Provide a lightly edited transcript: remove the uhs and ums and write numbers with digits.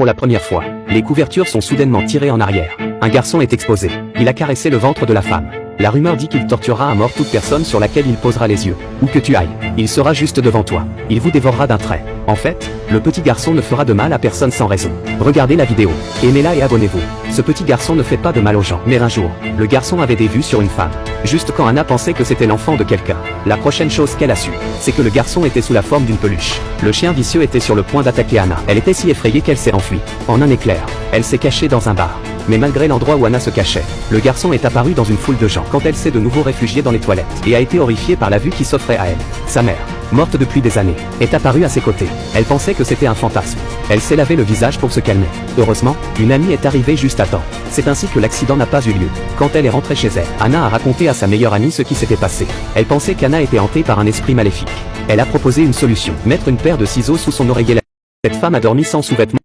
Pour la première fois, les couvertures sont soudainement tirées en arrière. Un garçon est exposé. Il a caressé le ventre de la femme. La rumeur dit qu'il torturera à mort toute personne sur laquelle il posera les yeux. Où que tu ailles, il sera juste devant toi. Il vous dévorera d'un trait. En fait, le petit garçon ne fera de mal à personne sans raison. Regardez la vidéo. Aimez-la et abonnez-vous. Ce petit garçon ne fait pas de mal aux gens. Mais un jour, le garçon avait des vues sur une femme. Juste quand Anna pensait que c'était l'enfant de quelqu'un. La prochaine chose qu'elle a su, c'est que le garçon était sous la forme d'une peluche. Le chien vicieux était sur le point d'attaquer Anna. Elle était si effrayée qu'elle s'est enfuie. En un éclair, elle s'est cachée dans un bar. Mais malgré l'endroit où Anna se cachait, le garçon est apparu dans une foule de gens quand elle s'est de nouveau réfugiée dans les toilettes et a été horrifiée par la vue qui s'offrait à elle. Sa mère, morte depuis des années, est apparue à ses côtés. Elle pensait que c'était un fantasme. Elle s'est lavé le visage pour se calmer. Heureusement, une amie est arrivée juste à temps. C'est ainsi que l'accident n'a pas eu lieu. Quand elle est rentrée chez elle, Anna a raconté à sa meilleure amie ce qui s'était passé. Elle pensait qu'Anna était hantée par un esprit maléfique. Elle a proposé une solution, mettre une paire de ciseaux sous son oreiller. Cette femme a dormi sans sous-vêtements